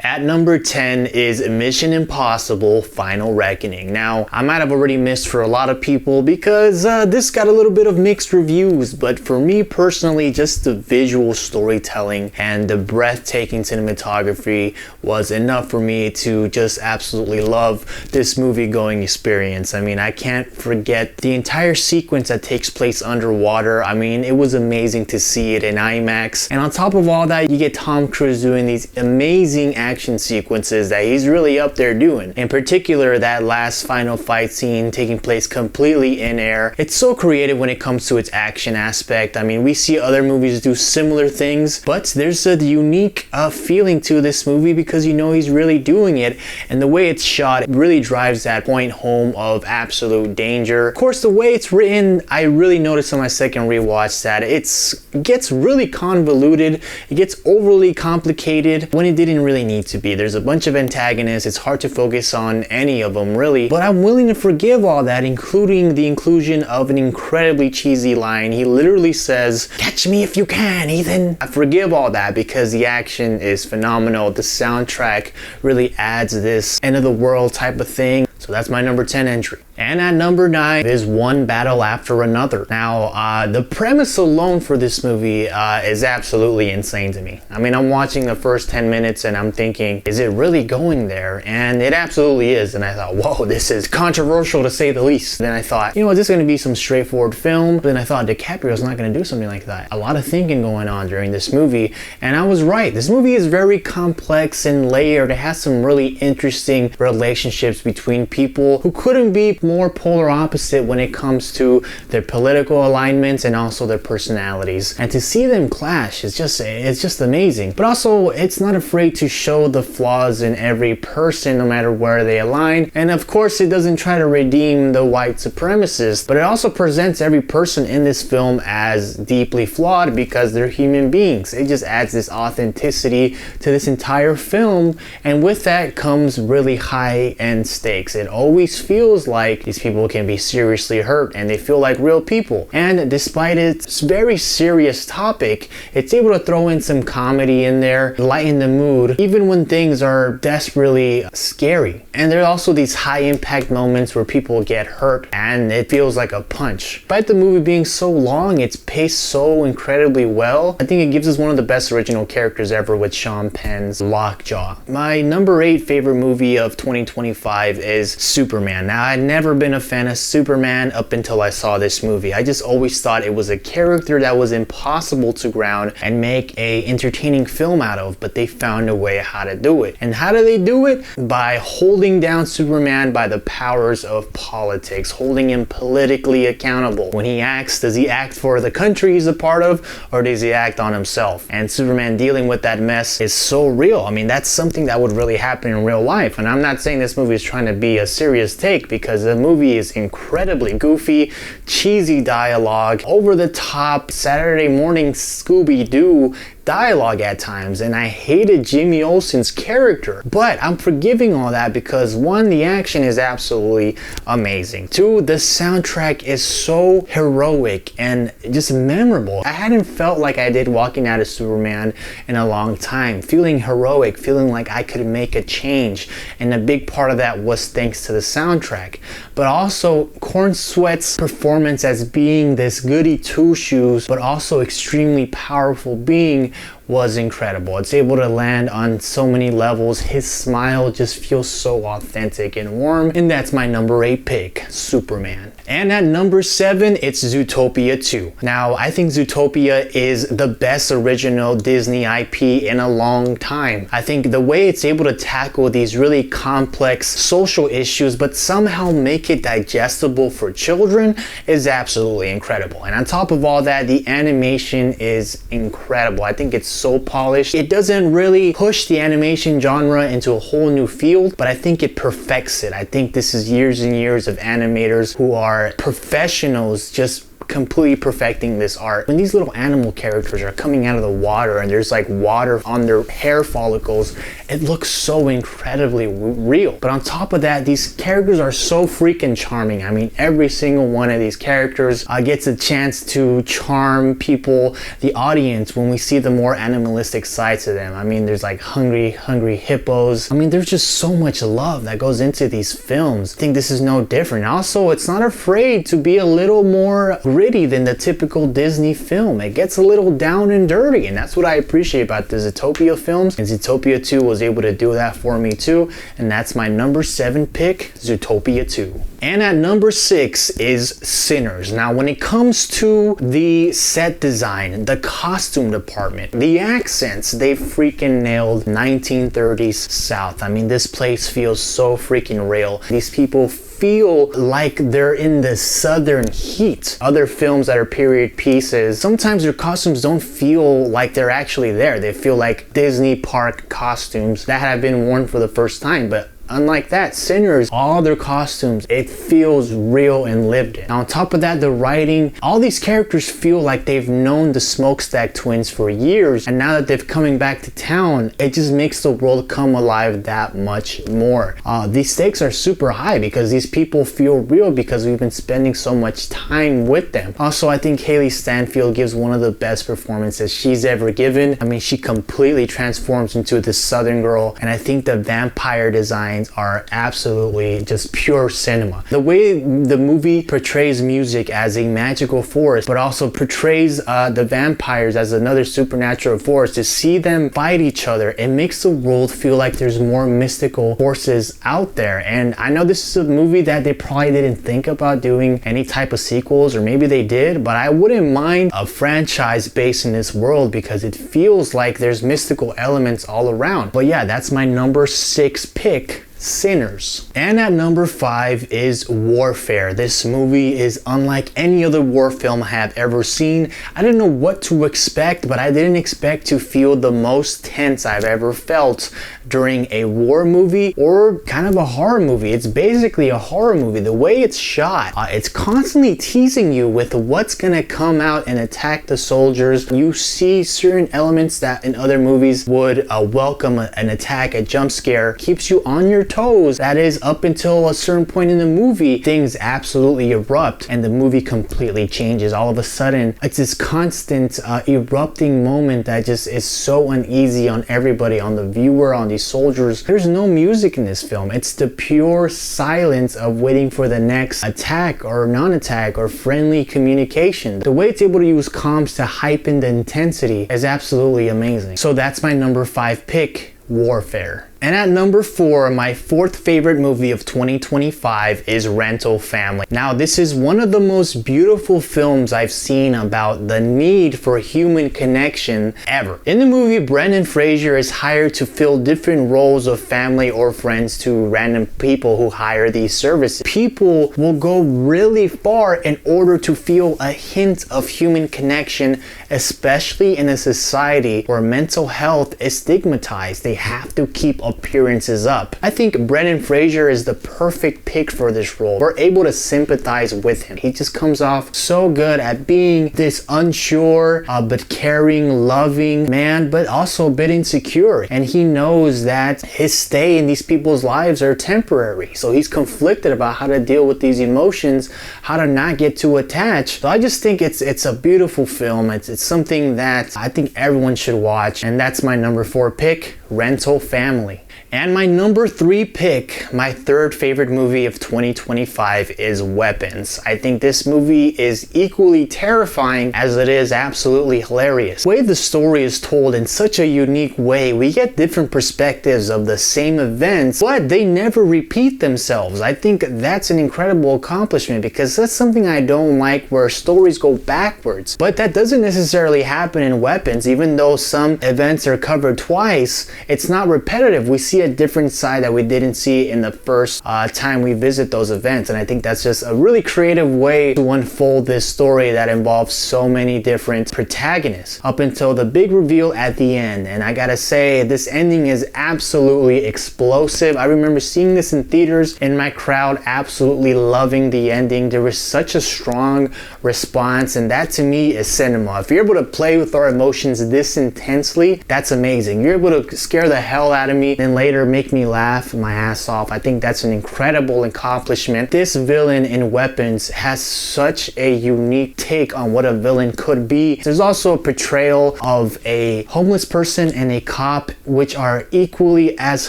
At number 10 is Mission Impossible Final Reckoning. Now, I might have already missed for a lot of people because this got a little bit of mixed reviews, but for me personally, just the visual storytelling and the breathtaking cinematography was enough for me to just absolutely love this movie-going experience. I mean, I can't forget the entire sequence that takes place underwater. I mean, it was amazing to see it in IMAX. And on top of all that, you get Tom Cruise doing these amazing action sequences that he's really up there doing. In particular, that last final fight scene taking place completely in air. It's so creative when it comes to its action aspect. I mean, we see other movies do similar things, but there's a unique feeling to this movie because you know he's really doing it, and the way it's shot, it really drives that point home of absolute danger. Of course, the way it's written, I really noticed on my second rewatch that it gets really convoluted, it gets overly complicated when it didn't really need to be. There's a bunch of antagonists, it's hard to focus on any of them really, but I'm willing to forgive all that, including the inclusion of an incredibly cheesy line. He literally says, "Catch me if you can, Ethan." I forgive all that because the action is phenomenal. The soundtrack really adds this end of the world type of thing. So that's my number 10 entry. And at number 9 is One Battle After Another. Now, the premise alone for this movie is absolutely insane to me. I mean, I'm watching the first 10 minutes and I'm thinking, is it really going there? And it absolutely is. And I thought, whoa, this is controversial to say the least. Then I thought, you know, is this going to be some straightforward film? But then I thought DiCaprio's not going to do something like that. A lot of thinking going on during this movie. And I was right. This movie is very complex and layered. It has some really interesting relationships between people who couldn't be more polar opposite when it comes to their political alignments and also their personalities. And to see them clash is just amazing. But also, it's not afraid to show the flaws in every person no matter where they align. And of course, it doesn't try to redeem the white supremacists, but it also presents every person in this film as deeply flawed because they're human beings. It just adds this authenticity to this entire film, and with that comes really high-end stakes. It always feels like these people can be seriously hurt and they feel like real people. And despite its very serious topic, it's able to throw in some comedy in there, lighten the mood, even when things are desperately scary. And there are also these high impact moments where people get hurt and it feels like a punch. Despite the movie being so long, it's paced so incredibly well. I think it gives us one of the best original characters ever with Sean Penn's Lockjaw. My number 8 favorite movie of 2025 is Superman. Now, I'd never been a fan of Superman up until I saw this movie. I just always thought it was a character that was impossible to ground and make a entertaining film out of, but they found a way how to do it. And how do they do it? By holding down Superman by the powers of politics, holding him politically accountable. When he acts, does he act for the country he's a part of, or does he act on himself? And Superman dealing with that mess is so real. I mean, that's something that would really happen in real life. And I'm not saying this movie is trying to be a serious take, because the movie is incredibly goofy, cheesy dialogue, over the top Saturday morning Scooby-Doo dialogue at times, and I hated Jimmy Olsen's character. But I'm forgiving all that because 1, the action is absolutely amazing. 2, the soundtrack is so heroic and just memorable. I hadn't felt like I did walking out of Superman in a long time, feeling heroic, feeling like I could make a change, and a big part of that was thanks to the soundtrack. But also Corn Sweat's performance as being this goody two-shoes but also extremely powerful being was incredible. It's able to land on so many levels. His smile just feels so authentic and warm, and that's my number 8 pick, Superman. And at number 7, it's Zootopia 2. Now, I think Zootopia is the best original Disney IP in a long time. I think the way it's able to tackle these really complex social issues but somehow make it digestible for children is absolutely incredible. And on top of all that, the animation is incredible. I think it's so polished. It doesn't really push the animation genre into a whole new field, but I think it perfects it. I think this is years and years of animators who are professionals just completely perfecting this art. When these little animal characters are coming out of the water and there's like water on their hair follicles, it looks so incredibly real. But on top of that, these characters are so freaking charming. I mean, every single one of these characters gets a chance to charm people, the audience, when we see the more animalistic sides to them. I mean, there's like hungry hippos. I mean, there's just so much love that goes into these films. I think this is no different. Also, it's not afraid to be a little more gritty than the typical Disney film. It gets a little down and dirty, and that's what I appreciate about the Zootopia films. And Zootopia 2 was able to do that for me too, and that's my number 7 pick, Zootopia 2. And at number 6 is Sinners. Now, when it comes to the set design, the costume department, the accents, they freaking nailed 1930s South. I mean, this place feels so freaking real. These people feel like they're in the southern heat. Other films that are period pieces, sometimes their costumes don't feel like they're actually there. They feel like Disney park costumes that have been worn for the first time. But unlike that, Sinners, all their costumes, it feels real and lived in. Now, on top of that, the writing, all these characters feel like they've known the Smokestack twins for years, and now that they're coming back to town, it just makes the world come alive that much more. These stakes are super high because these people feel real because we've been spending so much time with them. Also, I think Haley Stanfield gives one of the best performances she's ever given. I mean, she completely transforms into this Southern girl, and I think the vampire design are absolutely just pure cinema. The way the movie portrays music as a magical force, but also portrays the vampires as another supernatural force, to see them fight each other, it makes the world feel like there's more mystical forces out there. And I know this is a movie that they probably didn't think about doing any type of sequels, or maybe they did, but I wouldn't mind a franchise based in this world because it feels like there's mystical elements all around. But yeah, that's my number 6 pick, Sinners. And at number 5 is Warfare. This movie is unlike any other war film I have ever seen. I didn't know what to expect, but I didn't expect to feel the most tense I've ever felt during a war movie or kind of a horror movie. It's basically a horror movie. The way it's shot, it's constantly teasing you with what's gonna come out and attack the soldiers. You see certain elements that in other movies would welcome an attack, a jump scare, keeps you on your toes. That is, up until a certain point in the movie, things absolutely erupt and the movie completely changes. All of a sudden, it's this constant erupting moment that just is so uneasy on everybody, on the viewer, on these soldiers. There's no music in this film. It's the pure silence of waiting for the next attack or non-attack or friendly communication. The way it's able to use comms to heighten the intensity is absolutely amazing. So that's my number 5 pick, Warfare. And at number 4, my 4th favorite movie of 2025 is Rental Family. Now, this is one of the most beautiful films I've seen about the need for human connection ever. In the movie, Brendan Fraser is hired to fill different roles of family or friends to random people who hire these services. People will go really far in order to feel a hint of human connection, especially in a society where mental health is stigmatized. They have to keep appearances up. I think Brendan Fraser is the perfect pick for this role. We're able to sympathize with him. He just comes off so good at being this unsure but caring, loving man, but also a bit insecure. And he knows that his stay in these people's lives are temporary. So he's conflicted about how to deal with these emotions, how to not get too attached. So I just think it's a beautiful film. It's something that I think everyone should watch. And that's my number 4 pick, Rental Family. And my number 3 pick, my 3rd favorite movie of 2025, is Weapons. I think this movie is equally terrifying as it is absolutely hilarious. The way the story is told in such a unique way, we get different perspectives of the same events, but they never repeat themselves. I think that's an incredible accomplishment because that's something I don't like, where stories go backwards. But that doesn't necessarily happen in Weapons. Even though some events are covered twice, it's not repetitive. We see a different side that we didn't see in the first time we visit those events, and I think that's just a really creative way to unfold this story that involves so many different protagonists up until the big reveal at the end. And I gotta say, this ending is absolutely explosive. I remember seeing this in theaters in my crowd, absolutely loving the ending. There was such a strong response, and that to me is cinema. If you're able to play with our emotions this intensely, that's amazing. You're able to scare the hell out of me and later make me laugh my ass off. I think that's an incredible accomplishment. This villain in Weapons has such a unique take on what a villain could be. There's also a portrayal of a homeless person and a cop, which are equally as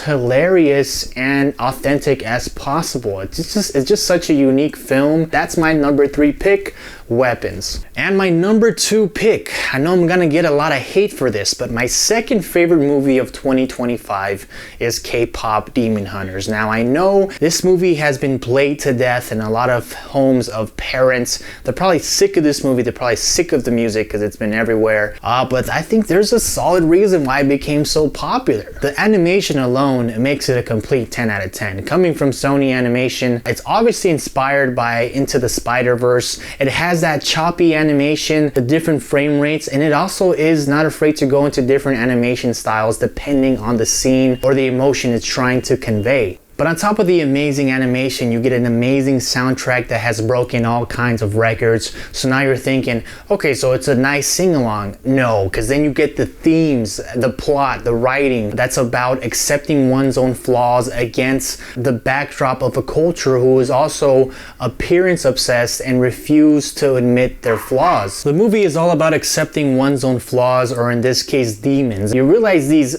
hilarious and authentic as possible. It's just such a unique film. That's my number 3 pick, Weapons. And my number 2 pick, I know I'm gonna get a lot of hate for this, but my second favorite movie of 2025 is K-pop Demon Hunters. Now I know this movie has been played to death in a lot of homes of parents. They're probably sick of this movie, they're probably sick of the music because it's been everywhere, but I think there's a solid reason why it became so popular. The animation alone makes it a complete 10 out of 10. Coming from Sony Animation, it's obviously inspired by Into the Spider-Verse. It has that choppy animation, the different frame rates, and it also is not afraid to go into different animation styles depending on the scene or the emotion it's trying to convey. But on top of the amazing animation, you get an amazing soundtrack that has broken all kinds of records. So now you're thinking, okay, so it's a nice sing-along. No, because then you get the themes, the plot, the writing that's about accepting one's own flaws against the backdrop of a culture who is also appearance obsessed and refuse to admit their flaws. The movie is all about accepting one's own flaws, or in this case, demons. You realize these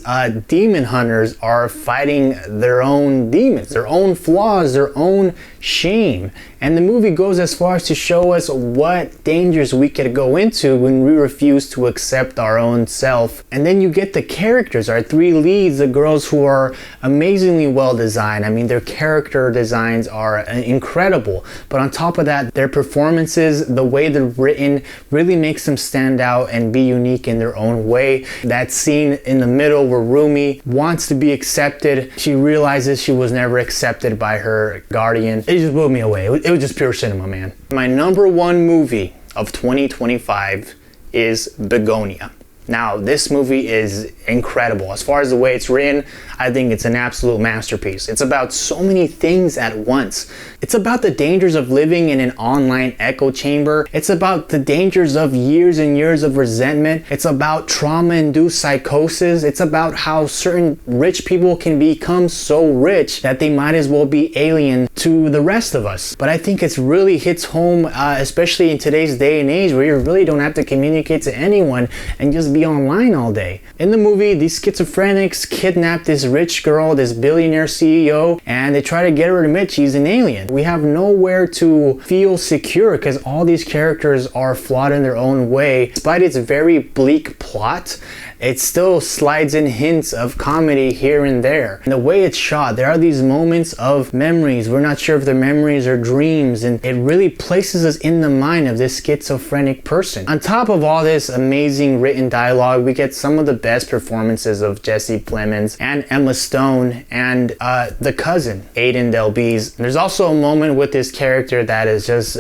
demon hunters are fighting their own demons, their own flaws, their own shame. And the movie goes as far as to show us what dangers we could go into when we refuse to accept our own self. And then you get the characters, our 3 leads, the girls who are amazingly well designed. I mean, their character designs are incredible. But on top of that, their performances, the way they're written, really makes them stand out and be unique in their own way. That scene in the middle where Rumi wants to be accepted, she realizes she was never accepted by her guardian. It just blew me away. It was just pure cinema, man. My number 1 movie of 2025 is Begonia. Now, this movie is incredible. As far as the way it's written, I think it's an absolute masterpiece. It's about so many things at once. It's about the dangers of living in an online echo chamber. It's about the dangers of years and years of resentment. It's about trauma-induced psychosis. It's about how certain rich people can become so rich that they might as well be alien to the rest of us. But I think it really hits home, especially in today's day and age where you really don't have to communicate to anyone and just be online all day. In the movie, these schizophrenics kidnap this rich girl, this billionaire CEO, and they try to get her to admit she's an alien. We have nowhere to feel secure because all these characters are flawed in their own way. Despite its very bleak plot, it still slides in hints of comedy here and there. And the way it's shot, there are these moments of memories. We're not sure if they're memories or dreams, and it really places us in the mind of this schizophrenic person. On top of all this amazing written dialogue, we get some of the best performances of Jesse Plemons and Emma Stone and the cousin, Aiden Delbeze. There's also a moment with this character that is just,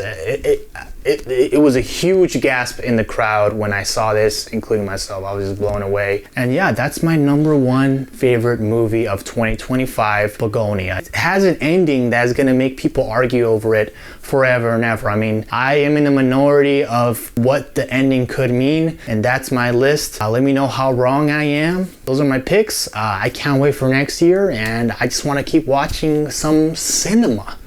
it was a huge gasp in the crowd when I saw this, including myself. I was just blown away. And yeah, that's my number 1 favorite movie of 2025, Begonia. It has an ending that's gonna make people argue over it forever and ever. I mean, I am in the minority of what the ending could mean, and that's my list. Let me know how wrong I am. Those are my picks. I can't wait for next year, and I just want to keep watching some cinema.